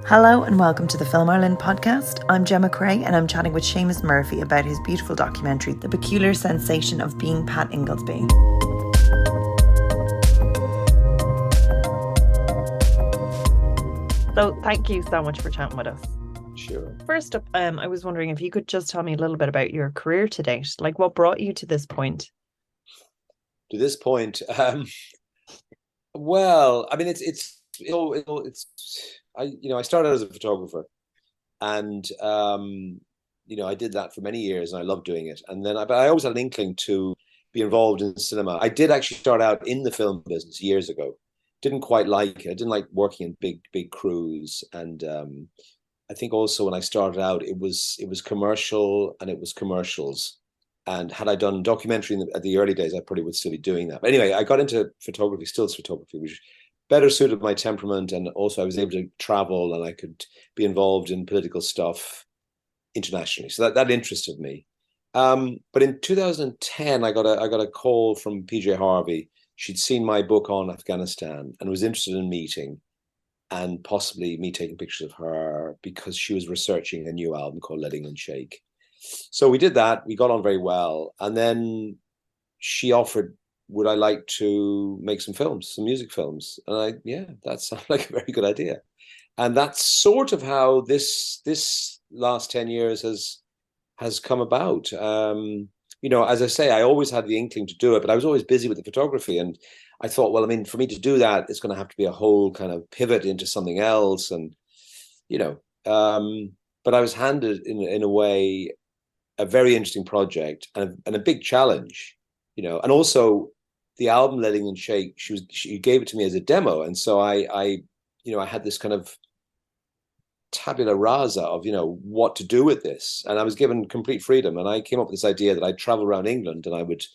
Hello and welcome to the Film Ireland podcast. I'm Gremma Creagh and I'm chatting with Seamus Murphy about his beautiful documentary, The Peculiar Sensation of Being Pat Ingoldsby. So thank you so much for chatting with us. Sure. First up, I was wondering if you could just tell me a little bit about your career to date. Like, what brought you to this point? To this point, well, I mean, I started as a photographer, and I did that for many years, and I loved doing it. And then, but I always had an inkling to be involved in cinema. I did actually start out in the film business years ago. Didn't quite like it. I didn't like working in big crews, and I think also when I started out, it was commercial and it was commercials. And had I done documentary at the early days, I probably would still be doing that. But anyway, I got into photography, stills photography, which better suited my temperament. And also I was able to travel and I could be involved in political stuff internationally. So that interested me. But in 2010, I got a call from PJ Harvey. She'd seen my book on Afghanistan and was interested in meeting and possibly me taking pictures of her because she was researching a new album called Let England Shake. So we did that. We got on very well. And then she offered, would I like to make some films, some music films? And that sounds like a very good idea. And that's sort of how this last 10 years has come about. As I say, I always had the inkling to do it, but I was always busy with the photography. And I thought, well, I mean, for me to do that, it's going to have to be a whole kind of pivot into something else. And, but I was handed in a way a very interesting project and a big challenge, and also the album Let England Shake, she gave it to me as a demo. And so I had this kind of tabula rasa of, what to do with this. And I was given complete freedom. And I came up with this idea that I'd travel around England and I would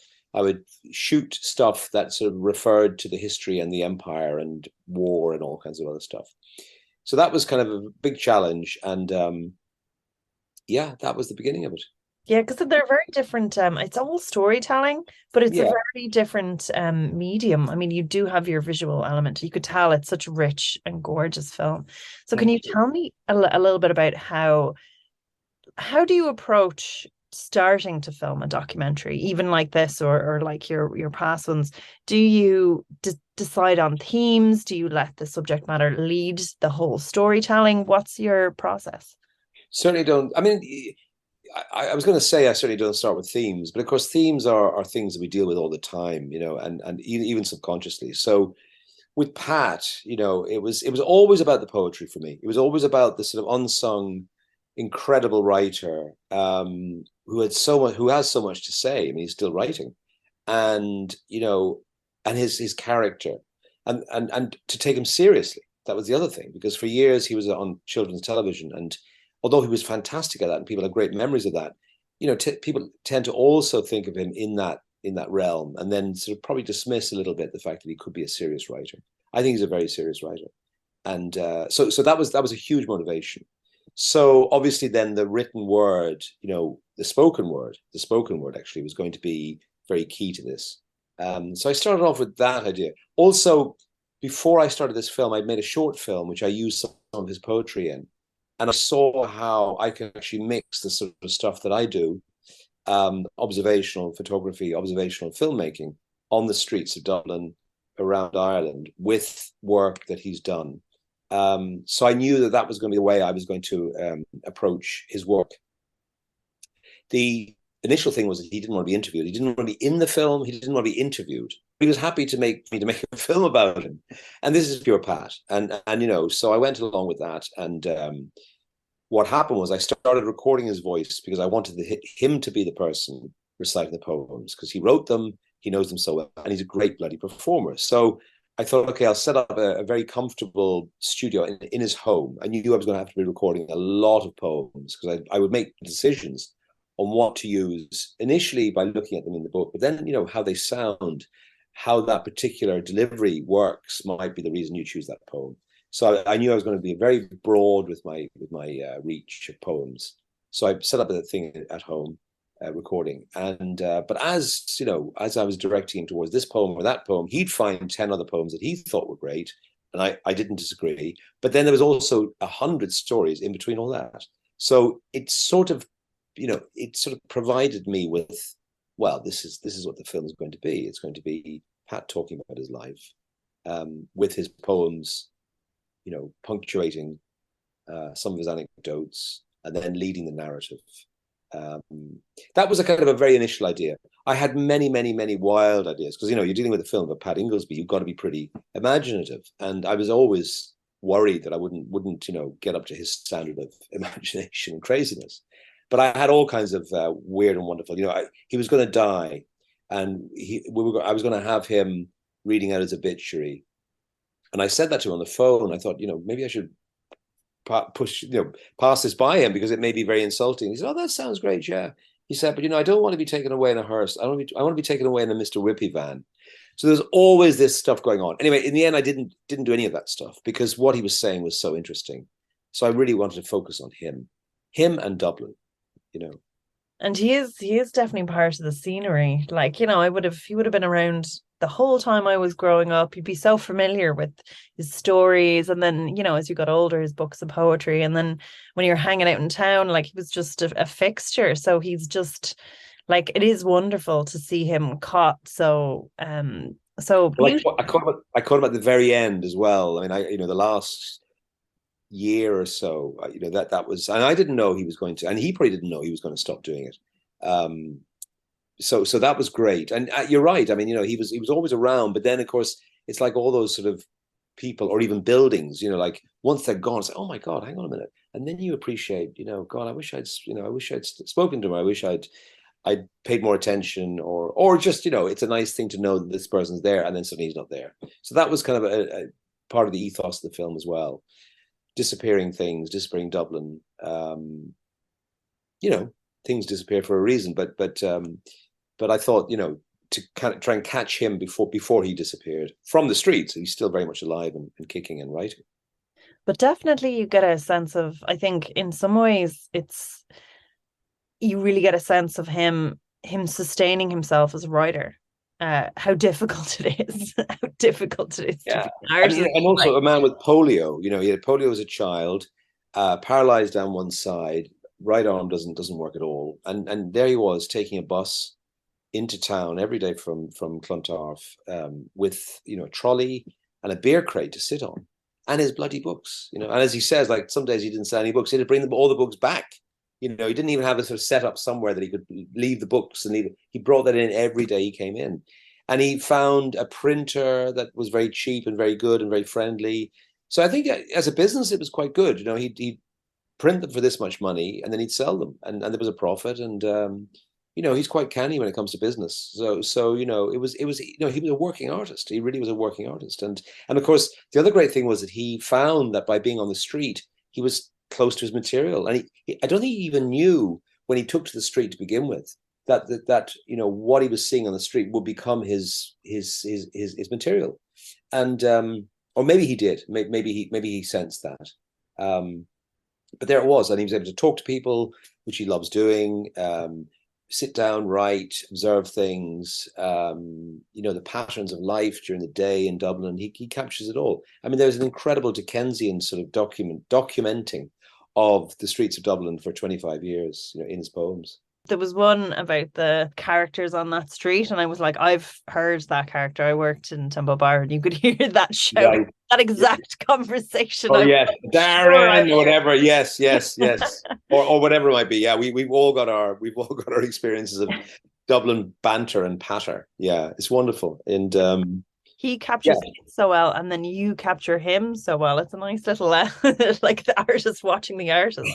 shoot stuff that sort of referred to the history and the empire and war and all kinds of other stuff. So that was kind of a big challenge. And that was the beginning of it. Yeah, because they're very different. It's all storytelling, but it's a very different medium. I mean, you do have your visual element. You could tell it's such a rich and gorgeous film. So can you tell me a little bit about how do you approach starting to film a documentary, even like this or like your past ones? Do you decide on themes? Do you let the subject matter lead the whole storytelling? What's your process? Certainly don't. I mean, I was going to say I certainly don't start with themes, but of course themes are things that we deal with all the time, and even subconsciously. So with Pat, it was always about the poetry for me. It was always about the sort of unsung, incredible writer who has so much to say. I mean, he's still writing, and and his character, and to take him seriously. That was the other thing, because for years he was on children's television, and although he was fantastic at that, and people have great memories of that, people tend to also think of him in that realm, and then sort of probably dismiss a little bit the fact that he could be a serious writer. I think he's a very serious writer, and so that was a huge motivation. So obviously, then the written word, the spoken word actually was going to be very key to this. So I started off with that idea. Also, before I started this film, I'd made a short film which I used some of his poetry in. And I saw how I can actually mix the sort of stuff that I do, observational photography, observational filmmaking on the streets of Dublin, around Ireland, with work that he's done. So I knew that was going to be the way I was going to approach his work. The initial thing was that he didn't want to be interviewed. He didn't want to be in the film. He didn't want to be interviewed. He was happy to make a film about him. And this is pure Pat. And so I went along with that. And what happened was I started recording his voice because I wanted him to be the person reciting the poems, because he wrote them, he knows them so well, and he's a great bloody performer. So I thought, okay, I'll set up a very comfortable studio in his home. I knew I was going to have to be recording a lot of poems because I would make decisions on what to use initially by looking at them in the book, but then, how they sound, how that particular delivery works might be the reason you choose that poem. So I knew I was going to be very broad with my reach of poems. So I set up a thing at home, recording, and but as I was directing him towards this poem or that poem, he'd find 10 other poems that he thought were great, and I didn't disagree. But then there was also 100 stories in between all that. So it sort of, it sort of provided me with, well, this is what the film is going to be. It's going to be Pat talking about his life, with his poems, punctuating some of his anecdotes, and then leading the narrative. That was a kind of a very initial idea. I had many, many, many wild ideas because, you're dealing with a film about Pat Ingoldsby. You've got to be pretty imaginative. And I was always worried that I wouldn't, get up to his standard of imagination and craziness. But I had all kinds of weird and wonderful, he was going to die, and I was going to have him reading out his obituary. And I said that to him on the phone. I thought, maybe I should pass this by him because it may be very insulting. He said, "Oh, that sounds great, yeah." He said, "But I don't want to be taken away in a hearse. I want to be taken away in a Mr. Whippy van." So there's always this stuff going on. Anyway, in the end, I didn't do any of that stuff because what he was saying was so interesting. So I really wanted to focus on him and Dublin. And he is definitely part of the scenery. Like, he would have been around the whole time I was growing up. You'd be so familiar with his stories. And then, as you got older, his books of poetry. And then when you're hanging out in town, like, he was just a fixture. So he's just like, it is wonderful to see him caught. So I caught him at the very end as well. I mean, the last year or so, that was, and I didn't know he was going to, and he probably didn't know he was going to stop doing it. So that was great. And you're right. I mean, he was always around, but then of course it's like all those sort of people or even buildings, like once they're gone, it's like, oh my God, hang on a minute. And then you appreciate, God, I wish I'd spoken to him. I wish I'd paid more attention, or just, it's a nice thing to know that this person's there, and then suddenly he's not there. So that was kind of a part of the ethos of the film as well. Disappearing Dublin. Things disappear for a reason, but I thought, to kind of try and catch him before he disappeared from the streets. He's still very much alive and kicking and writing. But definitely you get a sense of, I think in some ways you really get a sense of him sustaining himself as a writer. How difficult it is. How difficult it is to be an artist. And also a man with polio. He had polio as a child, paralyzed down one side, right arm doesn't work at all. And there he was taking a bus into town every day from Clontarf, with a trolley and a beer crate to sit on, and his bloody books. And as he says, like, some days he didn't sell any books. He had to bring all the books back. He didn't even have a sort of setup somewhere that he could leave the books, and he brought that in every day he came in. And he found a printer that was very cheap and very good and very friendly. So I think as a business, it was quite good. He'd print them for this much money, and then he'd sell them, and there was a profit. And he's quite canny when it comes to business. So it was he was a working artist. He really was a working artist. And of course, the other great thing was that he found that by being on the street, he was close to his material. And I don't think he even knew when he took to the street to begin with that what he was seeing on the street would become his material. And or maybe he did. Maybe he sensed that. But there it was, and he was able to talk to people, which he loves doing. Sit down, write, observe things. The patterns of life during the day in Dublin. He captures it all. I mean, there's an incredible Dickensian sort of documenting of the streets of Dublin for 25 years, in his poems. There was one about the characters on that street, and I was like, I've heard that character. I worked in Temple Bar, and you could hear that shout, that exact conversation. Oh, yes, Darren, or whatever. Yes, or whatever it might be. Yeah, we've all got our experiences of Dublin banter and patter. Yeah, it's wonderful, and he captures it so well, and then you capture him so well. It's a nice little like the artist watching the artist.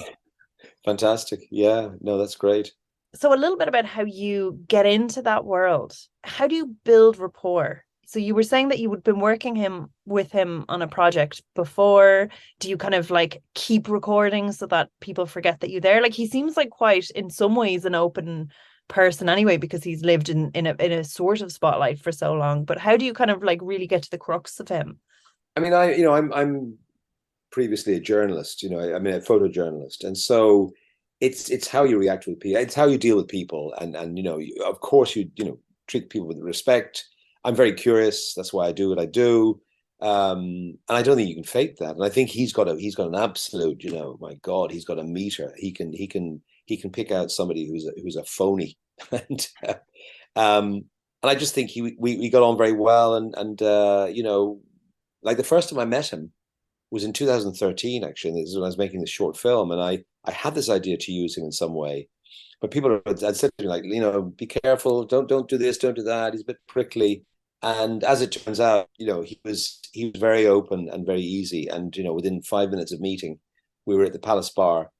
Fantastic. Yeah, no, that's great. So a little bit about how you get into that world. How do you build rapport? So you were saying that you had been working with him on a project before. Do you kind of like keep recording so that people forget that you're there? Like, he seems like quite, in some ways, an open person anyway, because he's lived in a sort of spotlight for so long. But how do you kind of like really get to the crux of him? I mean, I'm previously a journalist, a photojournalist, and so it's how you react with people, it's how you deal with people, and of course you treat people with respect. I'm very curious, that's why I do what I do. And I don't think you can fake that. And I think he's got an absolute, my God, he's got a meter. He can pick out somebody who's a phony. and um and I just think we got on very well. Like the first time I met him was in 2013, actually. And this is when I was making this short film, and I had this idea to use him in some way. But people had said to me, like, be careful, don't do this, don't do that. He's a bit prickly. And as it turns out, he was very open and very easy. And within 5 minutes of meeting, we were at the Palace Bar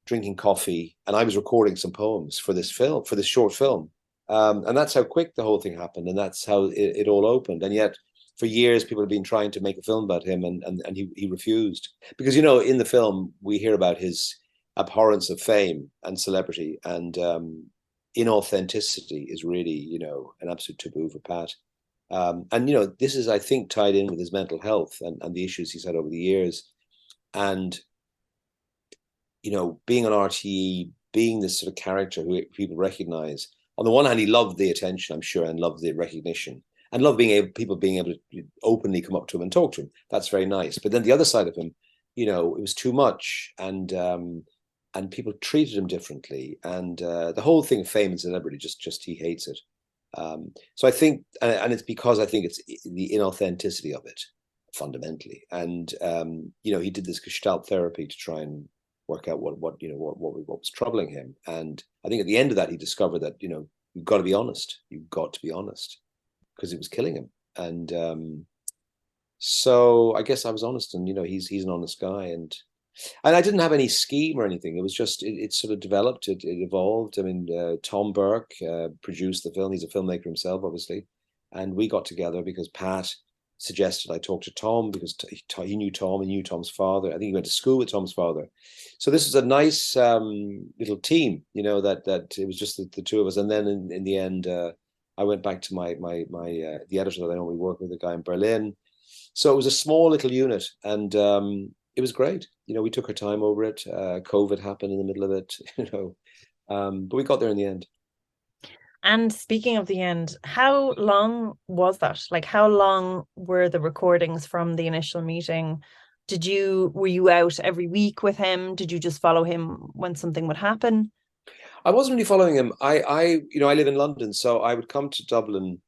drinking coffee, and I was recording some poems for this short film. And that's how quick the whole thing happened, and that's how it all opened. And yet, for years, people have been trying to make a film about him, and he refused. Because in the film we hear about his abhorrence of fame and celebrity, and inauthenticity is really an absolute taboo for Pat. And this is, I think, tied in with his mental health and the issues he's had over the years. And being an RTE, being this sort of character who people recognize. On the one hand, he loved the attention, I'm sure, and loved the recognition, and loved people being able to openly come up to him and talk to him. That's very nice. But then the other side of him, it was too much, and people treated him differently, and the whole thing of fame and celebrity, just he hates it. So I think, and it's because I think it's the inauthenticity of it fundamentally. And he did this Gestalt therapy to try and work out what was troubling him. And I think at the end of that, he discovered that you've got to be honest. You've got to be honest, because it was killing him. And so I guess I was honest, and he's an honest guy, and I didn't have any scheme or anything. It was just it sort of developed. It evolved. I mean, Tom Burke produced the film. He's a filmmaker himself, obviously, and we got together because Pat suggested I talk to Tom, because he knew Tom and knew Tom's father. I think he went to school with Tom's father. So this was a nice little team, that it was just the two of us. And then in the end, I went back to my the editor that I normally work with, a guy in Berlin. So it was a small little unit, and it was great. We took our time over it. COVID happened in the middle of it, but we got there in the end. And speaking of the end, how long was that? Like, how long were the recordings from the initial meeting? Were you out every week with him? Did you just follow him when something would happen? I wasn't really following him. I live in London, so I would come to Dublin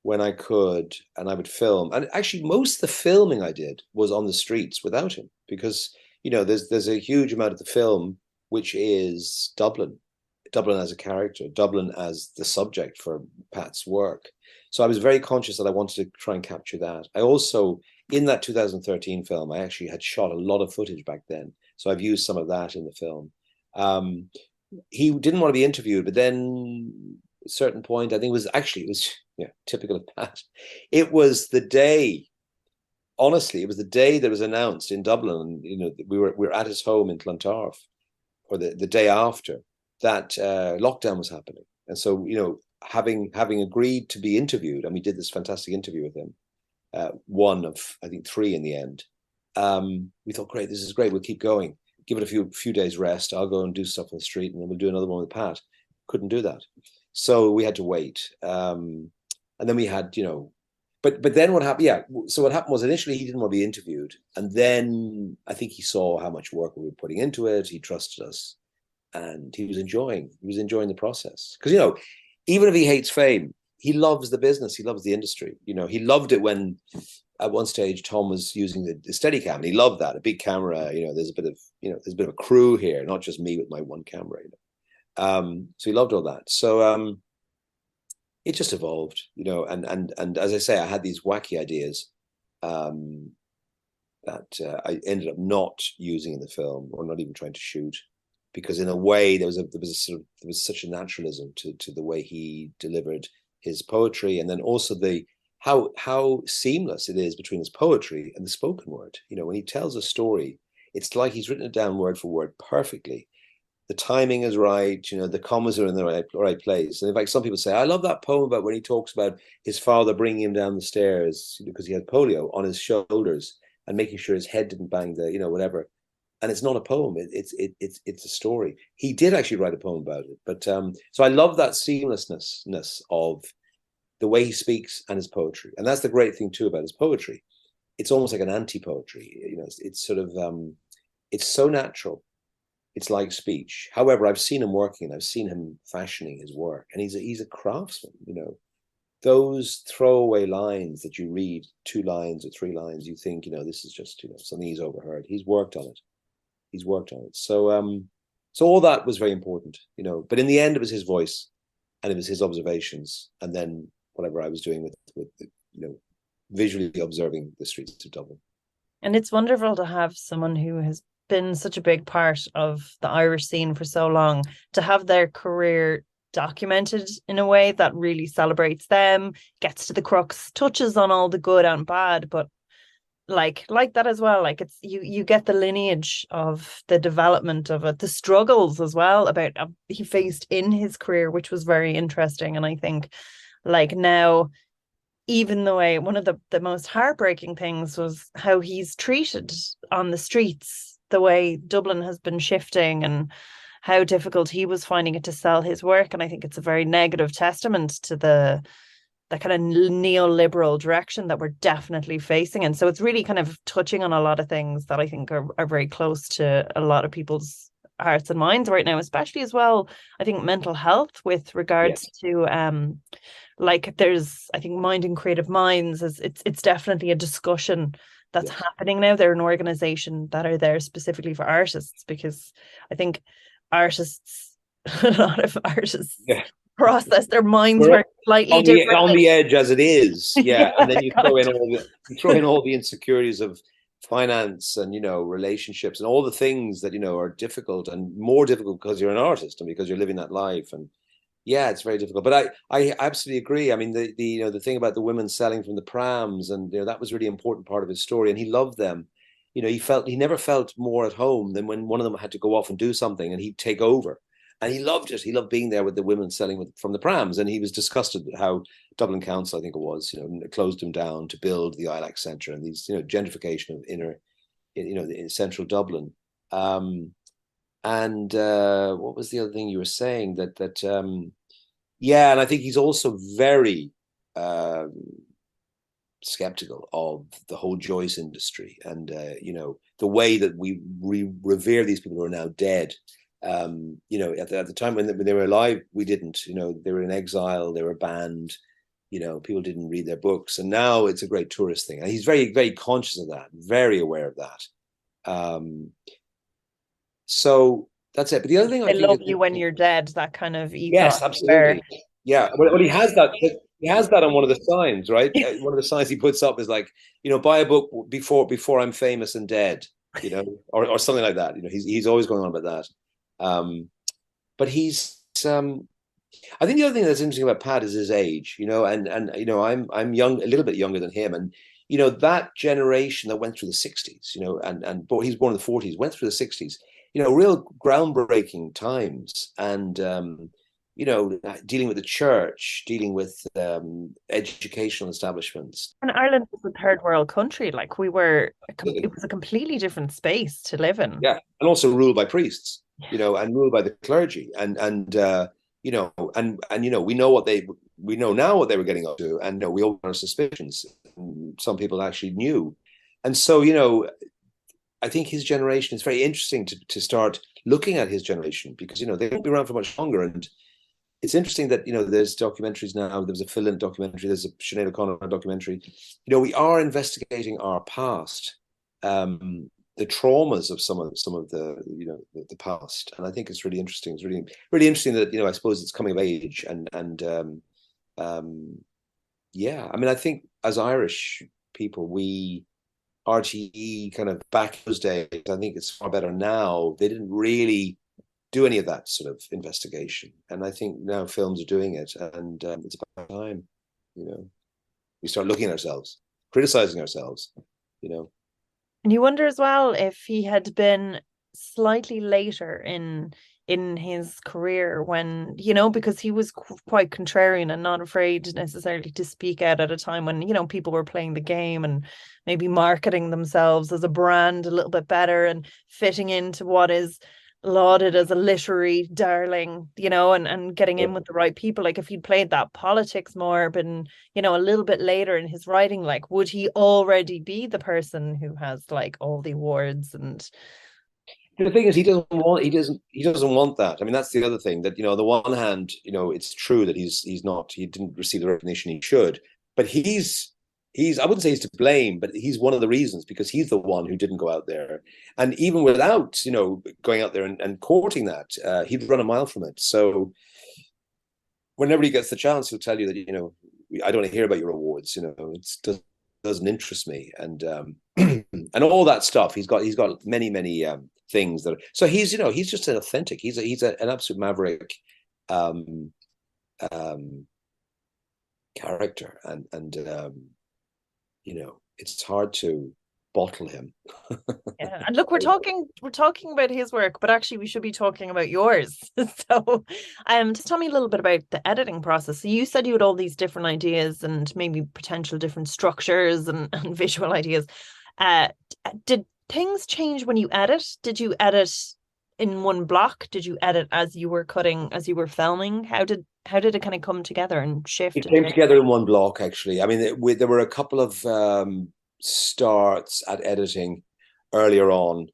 when I could, and I would film. And actually, most of the filming I did was on the streets without him, because there's a huge amount of the film which is Dublin as a character, Dublin as the subject for Pat's work. So I was very conscious that I wanted to try and capture that. I also, in that 2013 film, I actually had shot a lot of footage back then, so I've used some of that in the film. He didn't want to be interviewed, but then at a certain point, I think it was typical of Pat. It was the day. Honestly, it was the day that was announced in Dublin. We were at his home in Clontarf, or the day after that, lockdown was happening. And so, having agreed to be interviewed, and we did this fantastic interview with him, one of, I think, 3 in the end. We thought, great, this is great. We'll keep going. Give it a few days rest. I'll go and do stuff on the street, and then we'll do another one with Pat. Couldn't do that, so we had to wait. And then we had, but then what happened? Yeah. So what happened was, initially he didn't want to be interviewed, and then I think he saw how much work we were putting into it. He trusted us, and he was enjoying the process, because even if he hates fame, he loves the business, he loves the industry. He loved it when at one stage Tom was using the Steadicam, and he loved that, a big camera. There's a bit of a crew here, not just me with my one camera. So he loved all that. So it just evolved, and as I say, I had these wacky ideas that I ended up not using in the film, or not even trying to shoot, because in a way there was such a naturalism to the way he delivered his poetry, and then also how seamless it is between his poetry and the spoken word. When he tells a story, it's like he's written it down word for word perfectly. The timing is right, the commas are in the right place. And in fact, some people say, I love that poem about when he talks about his father bringing him down the stairs because he had polio, on his shoulders, and making sure his head didn't bang the, whatever. And it's not a poem; it's a story. He did actually write a poem about it, but so I love that seamlessness of the way he speaks and his poetry. And that's the great thing too about his poetry. it's almost like an anti-poetry. It's sort of it's so natural. It's like speech. However, I've seen him working, and I've seen him fashioning his work, and he's a craftsman. Those throwaway lines that you read, 2 lines or 3 lines, you think, this is just something he's overheard. He's worked on it. He's worked on it. So all that was very important, But in the end, it was his voice, and it was his observations, and then whatever I was doing with visually observing the streets of Dublin. And it's wonderful to have someone who has been such a big part of the Irish scene for so long, to have their career documented in a way that really celebrates them, gets to the crux, touches on all the good and bad, but like that as well. Like, it's you get the lineage of the development of it, the struggles as well about he faced in his career, which was very interesting. And I think, like, now, even the way, one of the most heartbreaking things was how he's treated on the streets, the way Dublin has been shifting and how difficult he was finding it to sell his work. And I think it's a very negative testament to the kind of neoliberal direction that we're definitely facing. And so it's really kind of touching on a lot of things that I think are very close to a lot of people's hearts and minds right now, especially as well, I think, mental health with regards to like, there's, I think, Minding Creative Minds is it's definitely a discussion that's happening now. They're an organization that are there specifically for artists, because I think artists, a lot of artists process their minds work slightly differently. On the edge as it is. And then you throw in all the insecurities of finance and relationships and all the things that are difficult, and more difficult because you're an artist and because you're living that life. And it's very difficult. But I absolutely agree. I mean, the thing about the women selling from the prams, and that was really important part of his story, and he loved them. He never felt more at home than when one of them had to go off and do something, and he'd take over. And he loved it. He loved being there with the women selling from the prams. And he was disgusted at how Dublin Council, I think it was, closed him down to build the ILAC Centre and these, gentrification of in central Dublin. And what was the other thing you were saying? And I think he's also very skeptical of the whole Joyce industry, and the way that we revere these people who are now dead. At the time when they were alive, we didn't. They were in exile, they were banned. People didn't read their books, and now it's a great tourist thing. And he's very, very conscious of that, very aware of that. So that's it. But the other thing, I love you when you're dead, that kind of ethos. Yes, absolutely. Well, he has that. He has that on one of the signs, right? One of the signs he puts up is like, buy a book before I'm famous and dead, or something like that. He's always going on about that. But he's I think the other thing that's interesting about Pat is his age, and I'm young, a little bit younger than him, and that generation that went through the 60s, and he's born in the 40s, went through the 60s, real groundbreaking times, and dealing with the church, dealing with educational establishments. And Ireland was a third world country. Like, it was a completely different space to live in. Yeah, and also ruled by priests, and ruled by the clergy, and we know now what they were getting up to, and we all have our suspicions. Some people actually knew, and so I think his generation is very interesting to start looking at his generation, because they won't be around for much longer. And it's interesting that there's documentaries now. There's a Phil Lynott documentary. There's a Sinead O'Connor documentary. We are investigating our past, the traumas of some of the the past, and I think it's really interesting. It's really, really interesting that I suppose it's coming of age, and I mean, I think as Irish people, RTE kind of back those days, I think it's far better now. They didn't really do any of that sort of investigation, and I think now films are doing it, and it's about time we start looking at ourselves, criticizing ourselves. And you wonder as well if he had been slightly later in his career, when because he was quite contrarian and not afraid necessarily to speak out at a time when people were playing the game and maybe marketing themselves as a brand a little bit better and fitting into what is lauded as a literary darling, and getting in with the right people. Like if he'd played that politics more, but a little bit later in his writing, like would he already be the person who has like all the awards and The thing is, he doesn't want that. I mean, that's the other thing that, on the one hand, it's true that he didn't receive the recognition he should, but I wouldn't say he's to blame, but he's one of the reasons because he's the one who didn't go out there. And even without, going out there and courting that, he'd run a mile from it. So whenever he gets the chance, he'll tell you that, I don't want to hear about your awards, it doesn't interest me. And and all that stuff. He's got many things that are, so he's just an authentic. An absolute maverick um, character, and it's hard to bottle him. yeah. And look, we're talking about his work, but actually we should be talking about yours. So just tell me a little bit about the editing process. So you said you had all these different ideas and maybe potential different structures and visual ideas. Did things change when you edit? Did you edit in one block? Did you edit as you were cutting, as you were filming? How did it kind of come together and shift? It came together in one block, actually. I mean, there were a couple of starts at editing earlier on,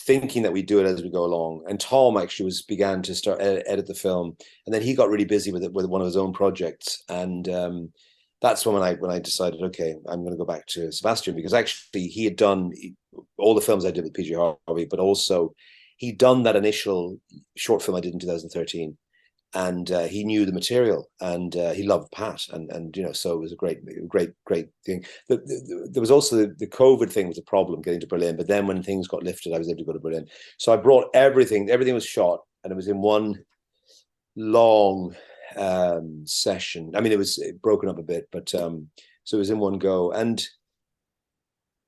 thinking that we'd do it as we go along. And Tom actually began to start edit the film, and then he got really busy with it with one of his own projects, and that's when I decided, okay, I'm going to go back to Sebastian, because actually he had done all the films I did with PG Harvey, but also he'd done that initial short film I did in 2013. And he knew the material, and he loved Pat, and so it was a great thing. There was also the COVID thing was a problem getting to Berlin, but then when things got lifted, I was able to go to Berlin. So I brought everything. Everything was shot, and it was in one long session. I mean, it was broken up a bit, but so it was in one go. And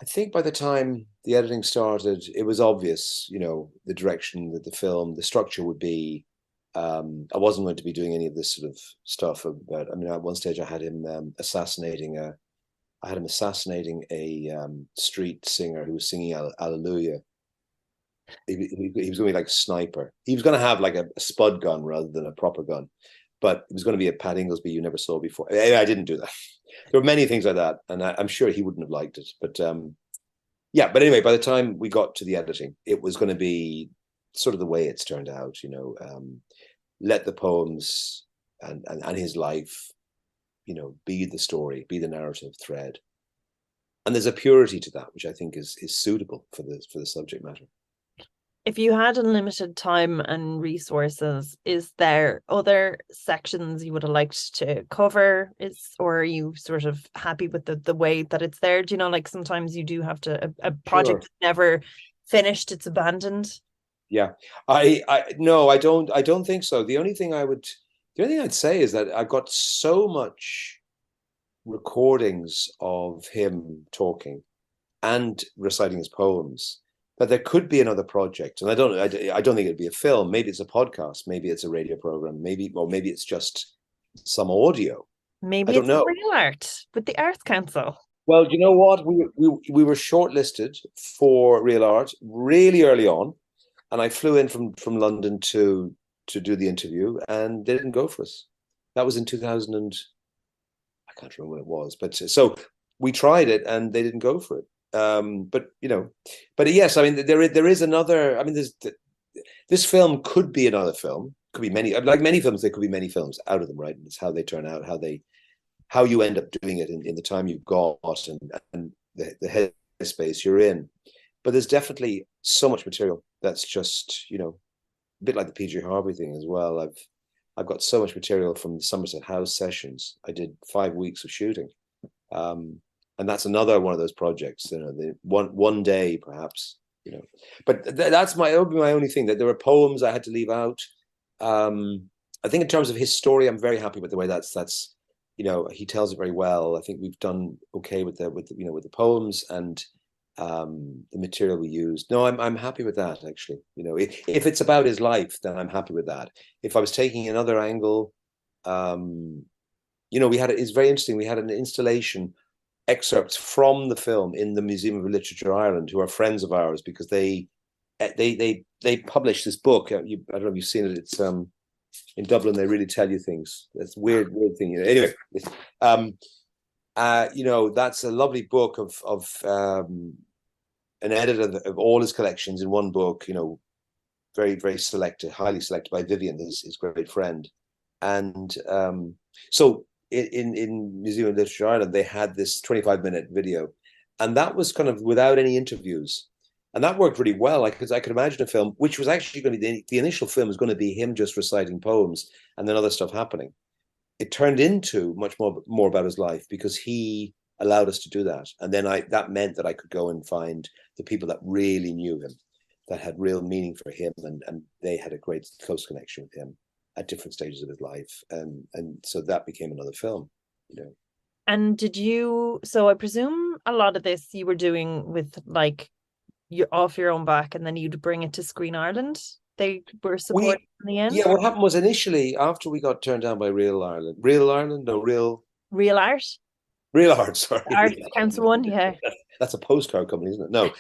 I think by the time the editing started, it was obvious, the direction that the structure would be. I wasn't going to be doing any of this sort of stuff. But I mean, at one stage, I had him assassinating a street singer who was singing "Alleluia." He was going to be like a sniper. He was going to have like a spud gun rather than a proper gun, but it was going to be a Pat Ingoldsby you never saw before. I didn't do that. There were many things like that, and I'm sure he wouldn't have liked it. But yeah. But anyway, by the time we got to the editing, it was going to be sort of the way it's turned out. Let the poems and his life, be the story, be the narrative thread. And there's a purity to that, which I think is suitable for the subject matter. If you had unlimited time and resources, is there other sections you would have liked to cover? Or are you sort of happy with the way that it's there? Do you know, like sometimes you do have to, a project that's never finished, it's abandoned? Yeah, no, I don't think so. The only thing I'd say is that I've got so much recordings of him talking and reciting his poems that there could be another project. And I don't think it'd be a film. Maybe it's a podcast. Maybe it's a radio program. Maybe it's just some audio. Maybe I don't know. Real Art with the Arts Council. Well, you know what? We were shortlisted for Real Art really early on. And I flew in from London to do the interview, and they didn't go for us. That was in 2000 and I can't remember when it was, but so we tried it and they didn't go for it. But yes, I mean there is another. I mean, this film could be another film. Could be many, like many films. There could be many films out of them, right? It's how they turn out, how you end up doing it in the time you've got, and the headspace you're in. But there's definitely so much material that's just, a bit like the PG Harvey thing as well. I've got so much material from the Somerset House sessions. I did 5 weeks of shooting. And that's another one of those projects, the one day perhaps, But that would be my only thing, that there were poems I had to leave out. I think in terms of his story, I'm very happy with the way that's he tells it very well. I think we've done okay with the poems and the material we used. No, I'm happy with that, actually. If it's about his life, then I'm happy with that. If I was taking another angle, it's very interesting. We had an installation excerpts from the film in the Museum of Literature Ireland, who are friends of ours, because they they published this book. I don't know if you've seen it. It's in Dublin. They really tell you things. That's weird thing. Anyway, that's a lovely book of an edit of all his collections in one book. Very, very selected, highly selected by Vivian, his great friend. And so in Museum of Literature Ireland, they had this 25-minute video, and that was kind of without any interviews. And that worked really well. I could imagine a film, which was actually going to be the initial film was going to be him just reciting poems and then other stuff happening. It turned into much more about his life because he allowed us to do that. And then that meant that I could go and find the people that really knew him, that had real meaning for him, and they had a great close connection with him at different stages of his life. And so that became another film, And so I presume a lot of this you were doing with like you're off your own back, and then you'd bring it to Screen Ireland. They were supporting in the end. Yeah, what happened was initially after we got turned down by Real Art. Sorry, Art Council one, yeah. That's a postcard company, isn't it? No,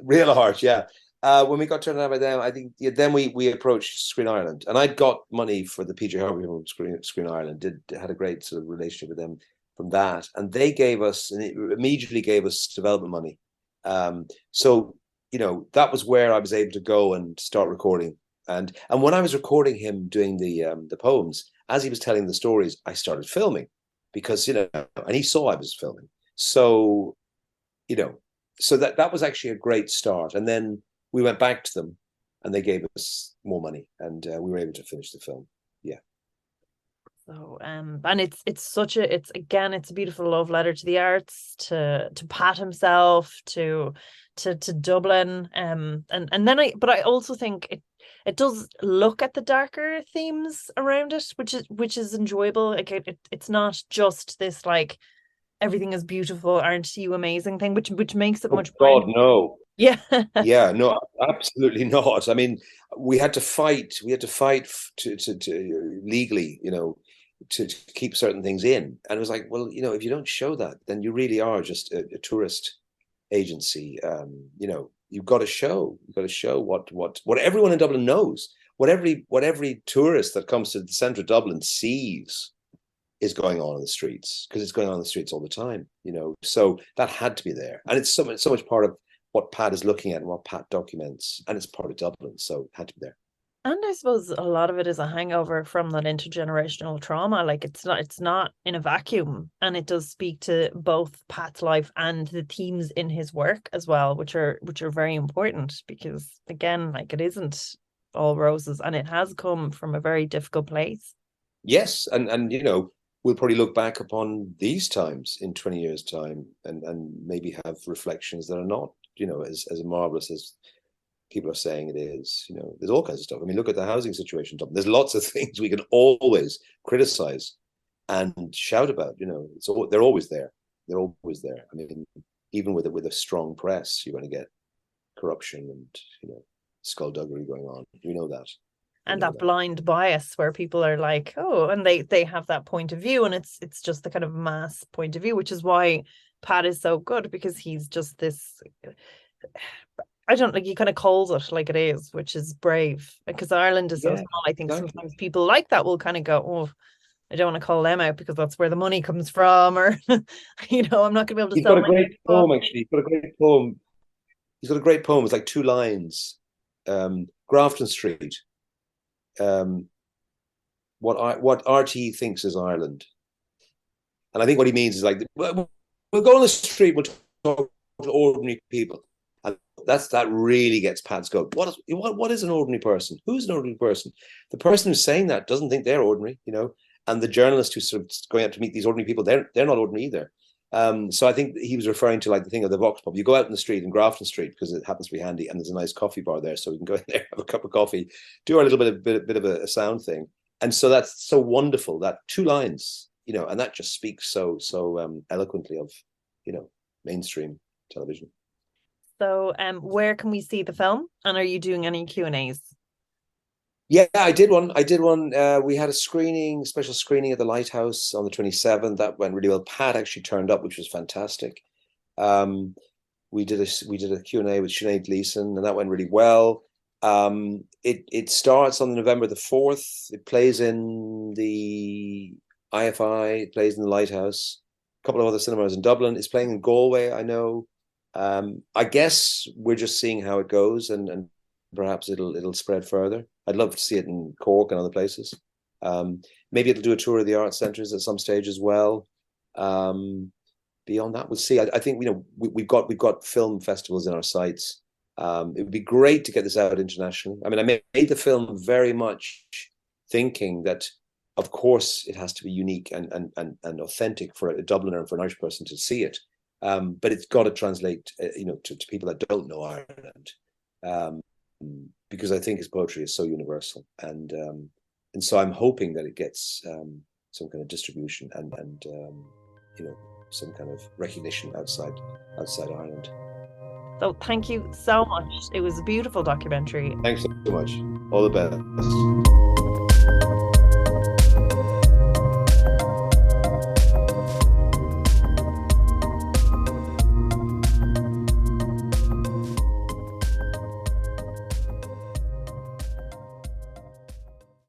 Real Art, yeah. When we got turned down by them, I think then we approached Screen Ireland, and I'd got money for the PJ Harvey from Screen Ireland. Had a great sort of relationship with them from that, and they immediately gave us development money. So that was where I was able to go and start recording. And when I was recording him doing the poems, as he was telling the stories, I started filming because and he saw I was filming. So so that was actually a great start. And then we went back to them, and they gave us more money, and we were able to finish the film. Yeah. So and it's a beautiful love letter to the arts, to Pat himself, to Dublin, and then I also think it does look at the darker themes around it, which is enjoyable. Like it's not just this like everything is beautiful, aren't you amazing thing, which makes it much more. God, no. Yeah. Yeah, no, absolutely not. I mean, we had to fight to legally, to keep certain things in. And it was like, well, if you don't show that, then you really are just a tourist agency. You've got to show what everyone in Dublin knows, what every tourist that comes to the centre of Dublin sees is going on in the streets, because it's going on in the streets all the time, so that had to be there. And it's so much part of what Pat is looking at and what Pat documents, and it's part of Dublin, so it had to be there. And I suppose a lot of it is a hangover from that intergenerational trauma. Like it's not in a vacuum, and it does speak to both Pat's life and the themes in his work as well, which are very important, because again, like it isn't all roses, and it has come from a very difficult place. Yes, and we'll probably look back upon these times in 20 years' time and maybe have reflections that are not, as marvelous as people are saying it is. There's all kinds of stuff. I mean, look at the housing situation. There's lots of things we can always criticize and shout about. They're always there. They're always there. I mean, even with a strong press, you're going to get corruption and skullduggery going on. You know that. And that blind bias where people are like, oh, and they have that point of view, and it's just the kind of mass point of view, which is why Pat is so good, because he's just this. I don't like, he kind of calls it like it is, which is brave, because Ireland is so small. I think sometimes people like that will kind of go, oh, I don't want to call them out because that's where the money comes from, or I'm not going to be able to. He's got a great poem, actually. He's got a great poem. He's got a great poem. It's like 2 lines. Grafton Street. What RT thinks is Ireland, and I think what he means is like, we'll go on the street, we'll talk to ordinary people, and that really gets Pat's goat. What is an ordinary person? Who's an ordinary person? The person who's saying that doesn't think they're ordinary, and the journalist who's sort of going out to meet these ordinary people, they're not ordinary either. So I think he was referring to like the thing of the Vox Pub. You go out in the street in Grafton Street because it happens to be handy, and there's a nice coffee bar there, so we can go in there, have a cup of coffee, do our little bit of a sound thing. And so that's so wonderful, that 2 lines, and that just speaks so eloquently of mainstream television. So where can we see the film, and are you doing any Q&As? Yeah, I did one. We had a special screening at the Lighthouse on the 27th. That went really well. Pat actually turned up, which was fantastic. we did a Q&A with Sinead Gleeson, and that went really well. It starts on November the 4th. It plays in the IFI, it plays in the Lighthouse, a couple of other cinemas in Dublin. It's playing in Galway, I know. I guess we're just seeing how it goes, and perhaps it'll spread further. I'd love to see it in Cork and other places. Maybe it'll do a tour of the art centres at some stage as well. Beyond that, we'll see. I think we've got film festivals in our sights. It would be great to get this out internationally. I mean, I made the film very much thinking that, of course, it has to be unique and authentic for a Dubliner and for an Irish person to see it. But it's got to translate, to people that don't know Ireland, because I think his poetry is so universal, and so I'm hoping that it gets some kind of distribution and some kind of recognition outside Ireland. So thank you so much. It was a beautiful documentary. Thanks so much. All the best.